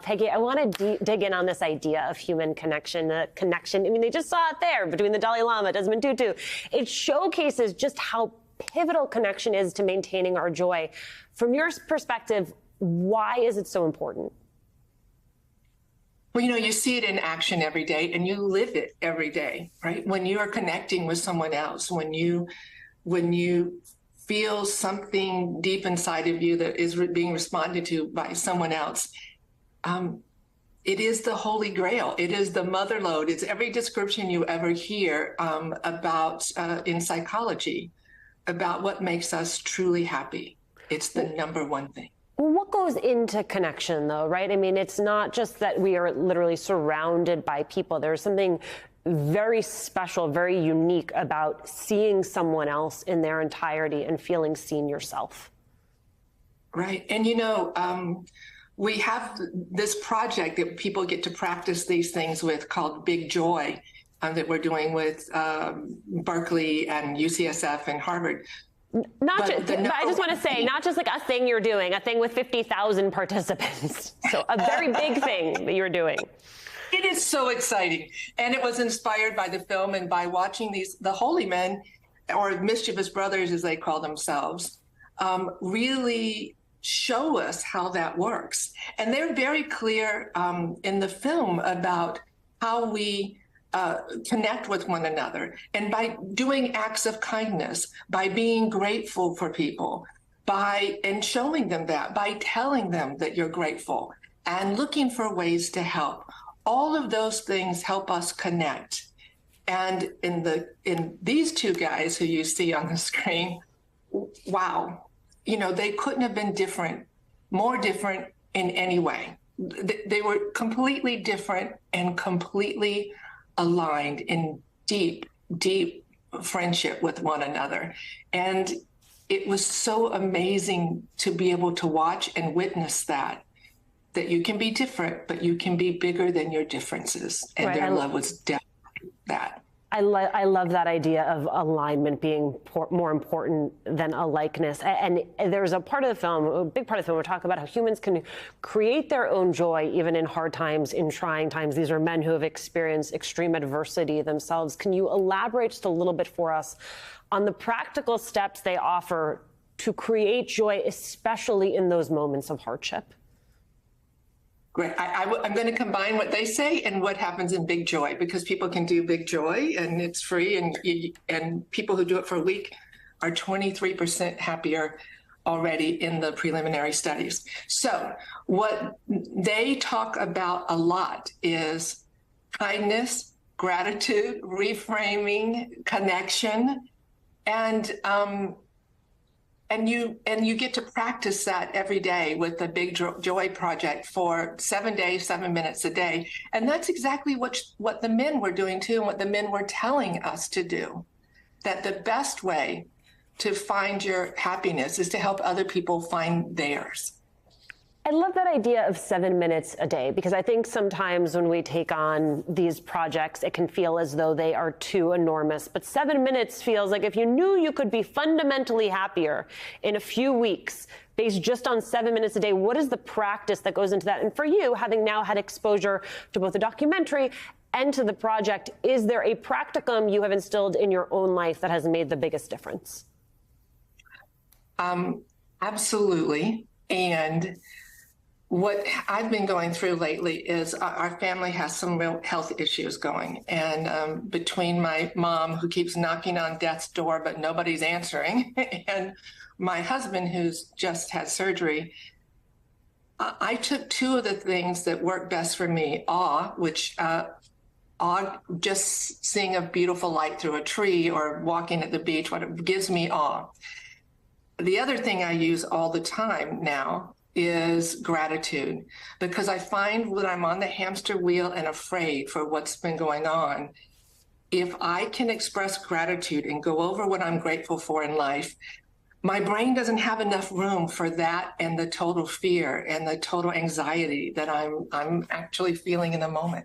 Peggy, I want to dig in on this idea of human connection. Connection. I mean, they just saw it there between the Dalai Lama, Desmond Tutu. It showcases just how pivotal connection is to maintaining our joy. From your perspective, why is it so important? Well, you see it in action every day, and you live it every day, right? When you are connecting with someone else, when you feel something deep inside of you that is being responded to by someone else, it is the holy grail. It is the mother lode. It's every description you ever hear about in psychology about what makes us truly happy. It's the number one thing. What goes into connection, though, right? I mean, it's not just that we are literally surrounded by people. There's something very special, very unique about seeing someone else in their entirety and feeling seen yourself. Right. And, we have this project that people get to practice these things with called Big Joy that we're doing with Berkeley and UCSF and Harvard. I just want to say, not just like a thing you're doing, a thing with 50,000 participants. So a very big thing that you're doing. It is so exciting. And it was inspired by the film and by watching the holy men, or mischievous brothers as they call themselves, really show us how that works. And they're very clear in the film about how we connect with one another, and by doing acts of kindness, by being grateful for people, and showing them that, by telling them that you're grateful and looking for ways to help. All of those things help us connect. And in these two guys who you see on the screen, wow, they couldn't have been more different in any way. They were completely different and completely aligned in deep, deep friendship with one another. And it was so amazing to be able to watch and witness that you can be different, but you can be bigger than your differences. And their love was definitely that. I love that idea of alignment being more important than a likeness. And there's a part of the film, a big part of the film, we talk about how humans can create their own joy even in hard times, in trying times. These are men who have experienced extreme adversity themselves. Can you elaborate just a little bit for us on the practical steps they offer to create joy, especially in those moments of hardship? Great. I'm going to combine what they say and what happens in Big Joy, because people can do Big Joy and it's free, and people who do it for a week are 23% happier already in the preliminary studies. So what they talk about a lot is kindness, gratitude, reframing, connection, and you get to practice that every day with the Big Joy Project for 7 days, 7 minutes a day. And that's exactly what the men were doing too, and what the men were telling us to do. That the best way to find your happiness is to help other people find theirs. I love that idea of 7 minutes a day, because I think sometimes when we take on these projects, it can feel as though they are too enormous. But 7 minutes feels like if you knew you could be fundamentally happier in a few weeks based just on 7 minutes a day, what is the practice that goes into that? And for you, having now had exposure to both the documentary and to the project, is there a practicum you have instilled in your own life that has made the biggest difference? Absolutely. And what I've been going through lately is our family has some real health issues going. And between my mom, who keeps knocking on death's door, but nobody's answering, and my husband, who's just had surgery, I took two of the things that work best for me. Just seeing a beautiful light through a tree or walking at the beach, what gives me awe. The other thing I use all the time now is gratitude, because I find when I'm on the hamster wheel and afraid for what's been going on, if I can express gratitude and go over what I'm grateful for in life, my brain doesn't have enough room for that and the total fear and the total anxiety that I'm actually feeling in the moment.